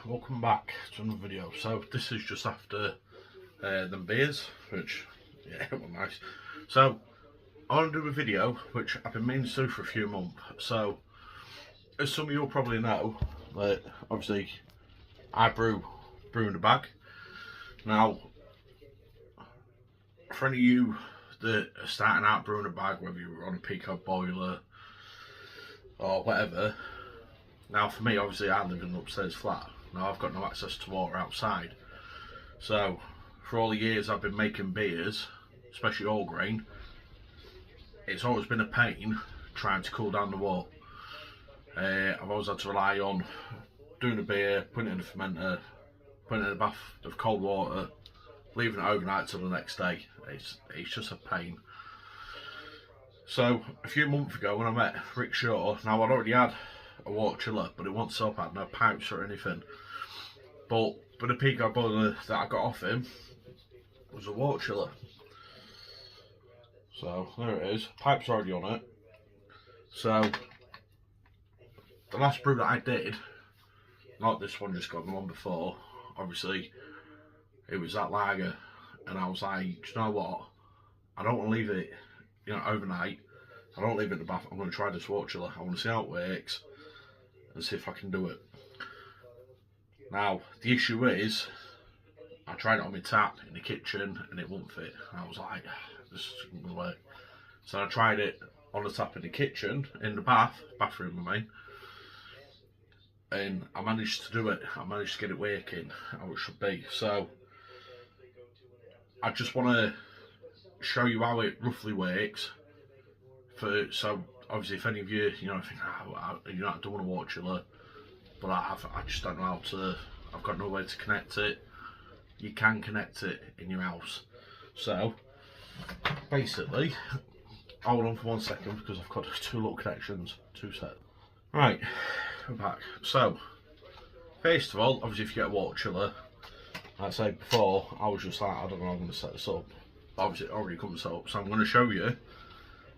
welcome back to another video. So this is just after them beers, which yeah, it was nice. So I want to do a video which I've been meaning to do for a few months. So as some of you will probably know, that obviously I brew in a bag. Now for any of you that are starting out brewing a bag, whether you're on a Pico boiler or whatever. Now for me, obviously I live in an upstairs flat. Now I've got no access to water outside. So for all the years I've been making beers, especially all grain, it's always been a pain trying to cool down the water. I've always had to rely on doing a beer, putting it in a fermenter, putting it in a bath of cold water, leaving it overnight till the next day. It's just a pain. So a few months ago when I met Rick Shaw, now I'd already had a water chiller, but it wasn't so bad, no pipes or anything. But the Pico boiler that I got off him was a water chiller. So there it is, pipe's already on it. So the last brew that I did, not this one, just got the one before, obviously it was that lager, and I was like, do you know what, I don't want to leave it, you know, overnight. I don't leave it in the bath. I'm going to try this water chiller. I want to see how it works and see if I can do it. Now the issue is, I tried it on my tap in the kitchen and it wouldn't fit. And I was like, this isn't going to work. So I tried it on the tap in the kitchen, in the bathroom I mean, and I managed to do it. I managed to get it working how it should be. So I just want to show you how it roughly works. So obviously if any of you, you know, think, you know, I don't want a water chiller, but I just don't know how to, I've got no way to connect it. You can connect it in your house. So basically, hold on for 1 second because I've got two little connections, two sets. Right, we're back. So first of all, obviously if you get a water chiller, like I said before, I was just like, I don't know how I'm going to set this up. Obviously it already comes set up, so I'm going to show you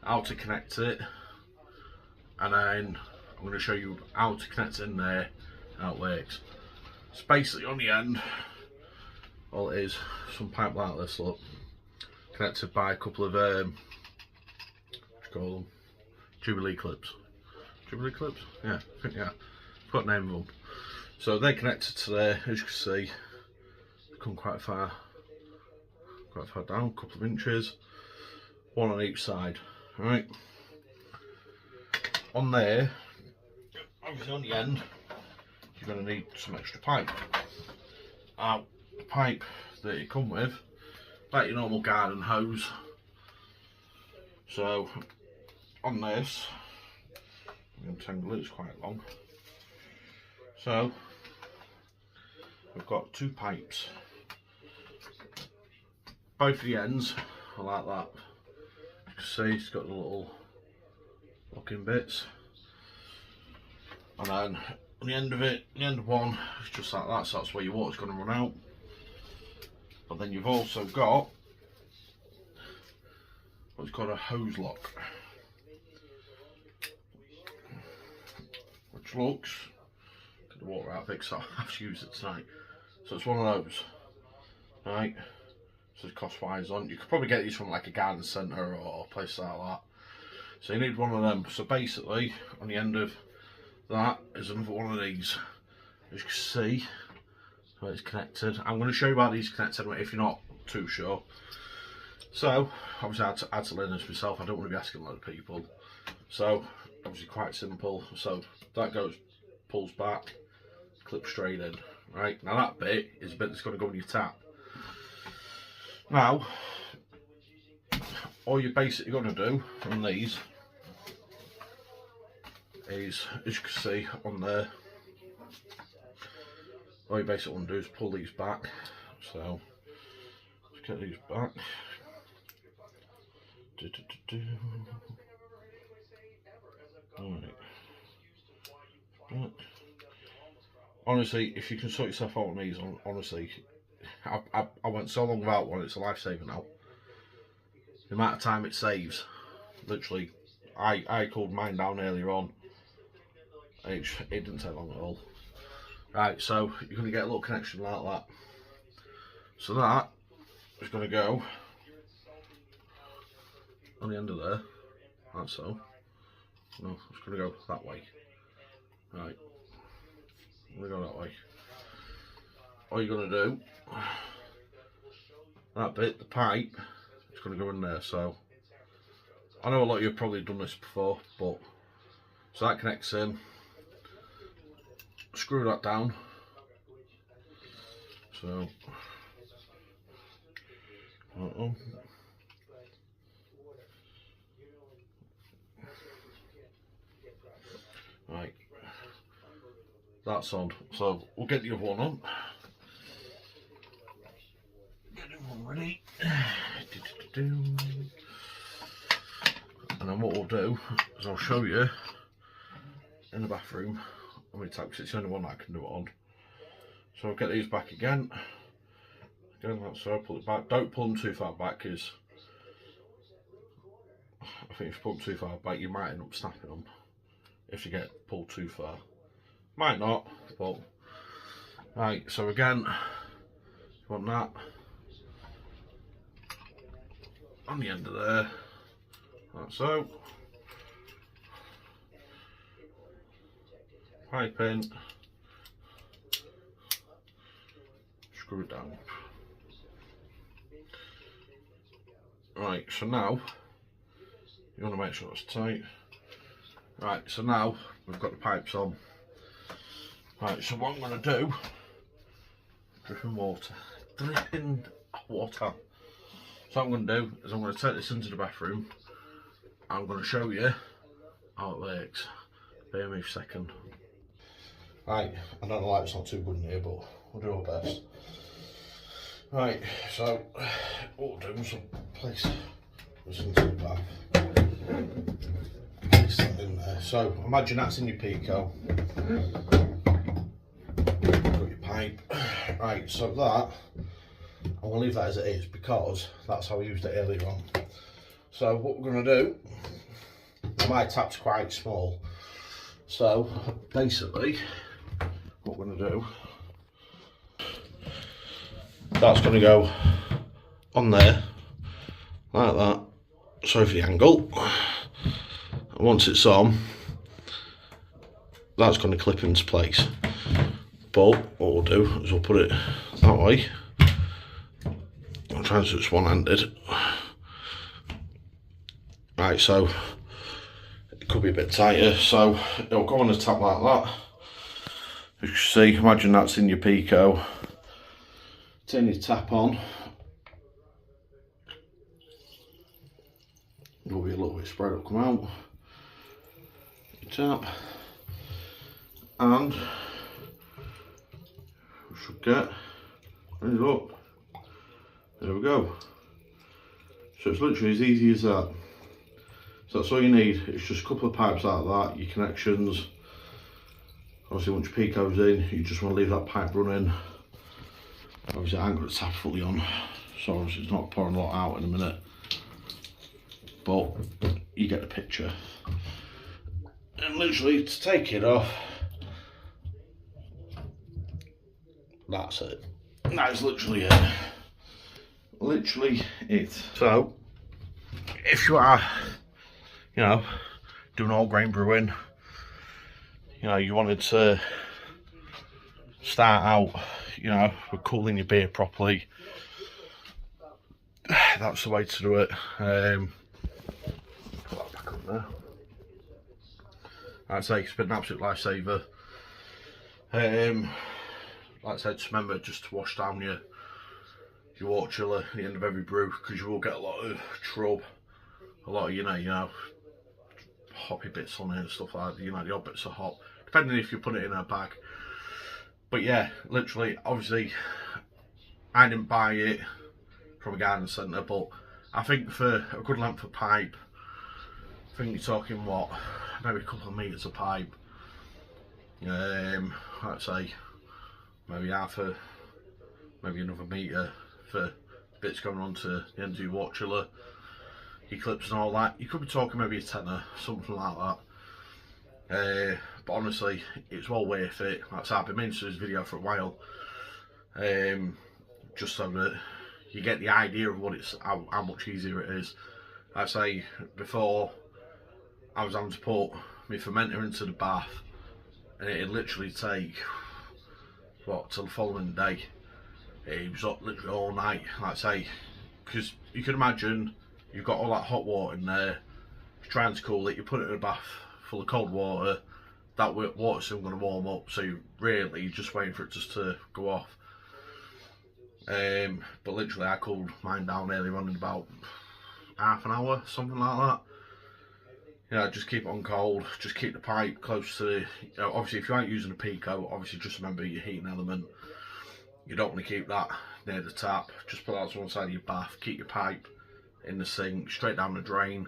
how to connect it, and then I'm going to show you how to connect it in there and how it works. So basically on the end, all it is, some pipe like this, look, connected by a couple of what do you call them, Jubilee clips. Jubilee clips? Yeah, I think, yeah, put a name of them. So they're connected to there, as you can see. Come quite far down, a couple of inches, one on each side. Right, on there, obviously on the end, you're going to need some extra pipe. The pipe that you come with, like your normal garden hose. So on this, I'm going to tangle it, it's quite long. So we've got two pipes. Both of the ends are like that. You can see it's got the little locking bits, and then on the end of it, the end of one, it's just like that, so that's where your water's going to run out. But then you've also got what's called a hose lock, which looks, get the water out of it, so I have to use it tonight. So it's one of those, right? So cost wise on, you could probably get these from like a garden centre or a place like that. So you need one of them. So basically on the end of that is another one of these. As you can see, so it's connected. I'm going to show you how these connect anyway if you're not too sure. So obviously I had to learn this myself. I don't want to be asking a lot of people. So obviously quite simple. So that goes, pulls back, clips straight in. Right, now that bit is a bit that's going to go in your tap. Now, all you're basically going to do from these is, as you can see on there, all you basically want to do is pull these back. So, let's get these back. Alright. Honestly, if you can sort yourself out on these, honestly, I went so long without one, it's a lifesaver now. The amount of time it saves, literally, I cooled mine down earlier on, it didn't take long at all. Right, so you're going to get a little connection like that. So that is going to go on the end of there, like so. No, it's going to go that way. Right, I'm going to go that way. All you're going to do, that bit, the pipe, it's going to go in there. So I know a lot of you have probably done this before, but so that connects in. Screw that down. So right, that's on. So we'll get the other one on. Get the one ready. And then what we'll do is I'll show you in the bathroom how many taps. It's the only one that I can do it on. So I'll get these back again. Again, that's so. Pull it back. Don't pull them too far back, because I think if you pull them too far back, you might end up snapping them if you get pulled too far. Might not, but right. So again, you want that on the end of there, like so. Pipe in, screw it down. Right, so now you want to make sure it's tight. Right, so now we've got the pipes on. Right, so what I'm going to do, dripping water. So what I'm going to do is I'm going to take this into the bathroom. I'm going to show you how it works. Bear me a second. Right, I know the light's not too good in here, but we'll do our best. Right, so what we'll do is we'll place this into the bath. Place that in there. So imagine that's in your Pico. Got your pipe. Right, so that I'm going to leave that as it is because that's how I used it earlier on. So what we're going to do, my tap's quite small, so basically what we're going to do, that's going to go on there like that. Sorry for the angle. And once it's on, that's going to clip into place. But what we'll do is we'll put it that way. I'm trying to do this one-handed. Right, so it could be a bit tighter. So it'll go on the tap like that. As you can see, imagine that's in your Pico. Turn your tap on. It'll be a little bit spread up, come out. Your tap. And we should get, look, there we go. So it's literally as easy as that. So that's all you need. It's just a couple of pipes like that, your connections. Obviously once your Pico's in, you just want to leave that pipe running. Obviously I ain't got the tap fully on, so obviously it's not pouring a lot out in a minute. But you get the picture. And literally to take it off, that's it. That is literally it. Literally it. So if you are, you know, doing all grain brewing, you know, you wanted to start out, you know, with cooling your beer properly, that's the way to do it. Put that back up there. Like I say, it's been an absolute lifesaver. Like I said, just remember just to wash down your wort chiller at the end of every brew, because you will get a lot of trub, a lot of, you know, hoppy bits on it and stuff like that, you know, the odd bits of hop, depending if you put it in a bag. But yeah, literally, obviously, I didn't buy it from a garden centre, but I think for a good length of pipe, I think you're talking, what, maybe a couple of metres of pipe. I'd say maybe maybe another metre for bits going on to the end of your wort chiller, your clips and all that. You could be talking maybe a tenner, something like that. but honestly, it's well worth it. Like I said, I've been meaning to do this video for a while, just so that you get the idea of what it's, how much easier it is. Like I say, before I was having to put my fermenter into the bath, and it'd literally take, what, till the following day. It was up literally all night, like I say, because you can imagine you've got all that hot water in there, you're trying to cool it, you put it in a bath full of cold water, that water's still going to warm up, so you're just waiting for it just to go off. But literally I cooled mine down earlier on in about half an hour, something like that. Yeah, just keep it on cold, just keep the pipe close to, obviously if you aren't using a Pico, obviously just remember your heating element. You don't want to keep that near the tap, just put that to one side of your bath, keep your pipe in the sink, straight down the drain,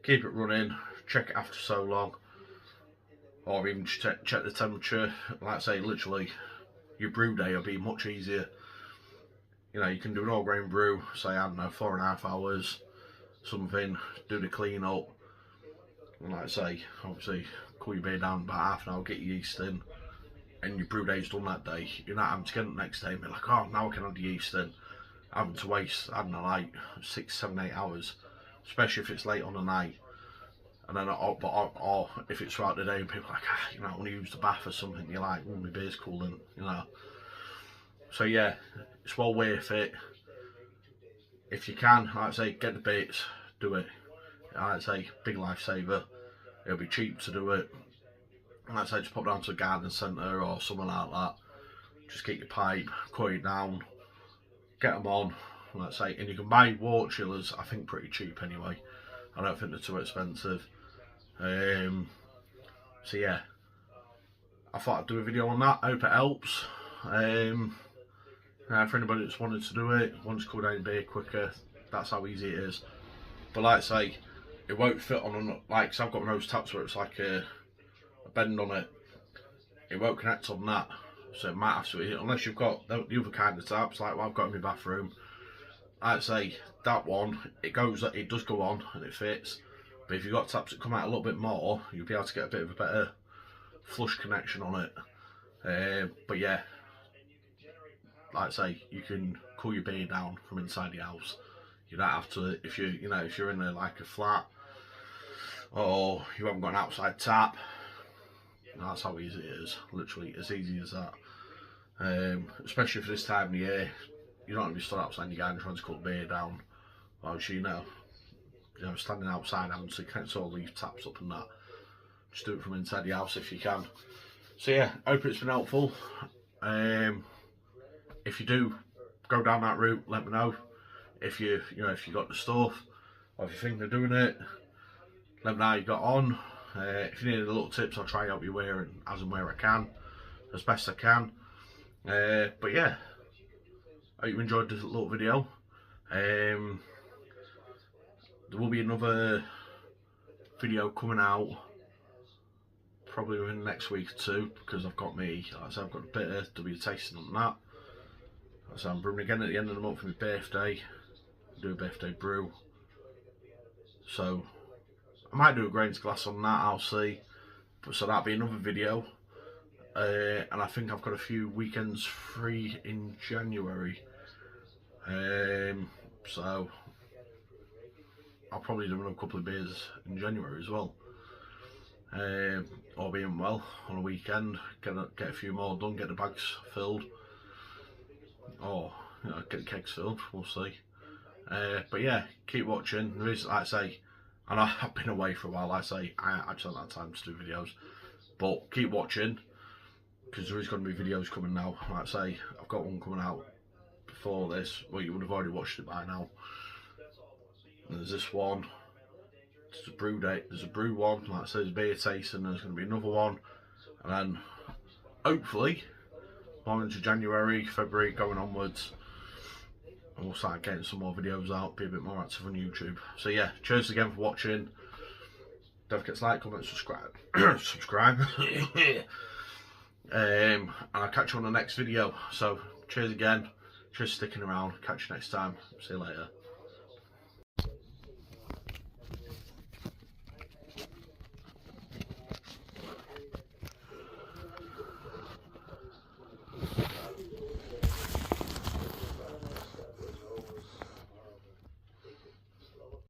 keep it running, check it after so long, or even check the temperature. Like I say, literally, your brew day will be much easier. You know, you can do an all grain brew, say, I don't know, 4.5 hours, something, do the clean up, and like I say, obviously, cool your beer down about half an hour, get your yeast in, and your brew day's done that day. You're not having to get up the next day and be like, oh, now I can add the yeast in. Having to waste, I don't know, like 6, 7, 8 hours, especially if it's late on the night. And then, or if it's throughout the day and people are like, you know, I want to use the bath or something, you're like, my beer's cooling, you know. So yeah, it's well worth it. If you can, like I say, get the bits, do it. Like I say, big lifesaver. It'll be cheap to do it. Like I say, just pop down to a garden centre or something like that. Just get your pipe, cut it down, get them on. Like I say, and you can buy wort chillers, I think, pretty cheap anyway. I don't think they're too expensive. So yeah, I thought I'd do a video on that. I hope it helps. For anybody that's wanted to do it, wants to cool down beer quicker, that's how easy it is. But like I say, it won't fit on, like, cause I've got one of those taps where it's like a bend on it. It won't connect on that, so it might have to, unless you've got the other kind of taps, like what I've got in my bathroom. Like I say, that one, it does go on and it fits. But if you've got taps that come out a little bit more, you'll be able to get a bit of a better flush connection on it. But yeah, like I say, you can cool your beer down from inside the house. You don't have to, if you're in like a flat, or you haven't got an outside tap, that's how easy it is. Literally as easy as that. Especially for this time of the year, you don't want to be stood outside your garden trying to cool beer down. Well, you know, standing outside having to connect all these taps up and that. Just do it from inside the house if you can. So yeah, I hope it's been helpful. If you do go down that route, let me know. If you got the stuff, or if you think of doing it, let me know how you got on. If you need any little tips, I'll try to help you as and where I can, as best I can. But yeah, I hope you enjoyed this little video. There will be another video coming out probably within the next week or two, because I've got like I said, I've got a bitter to be tasting on that. So I'm brewing again at the end of the month for my birthday. Do a birthday brew. So I might do a grains glass on that, I'll see. But so that'll be another video. And I think I've got a few weekends free in January. So I'll probably do another couple of beers in January as well. Or being well on a weekend, get a few more done, get the bags filled, or get the kegs filled. We'll see. But yeah, keep watching. There is, like I say, I know I've been away for a while. Like I say, I actually haven't had time to do videos, but keep watching, because there is going to be videos coming now. Like I say, I've got one coming out before this. Well, you would have already watched it by now. And there's this one. There's a brew date. There's a brew one. Like I say, there's beer tasting. There's going to be another one, and then hopefully on into January, February, going onwards, and we'll start getting some more videos out. Be a bit more active on YouTube. So yeah, cheers again for watching. Don't forget to like, comment, subscribe. And I'll catch you on the next video. So cheers again. Cheers for sticking around. Catch you next time. See you later.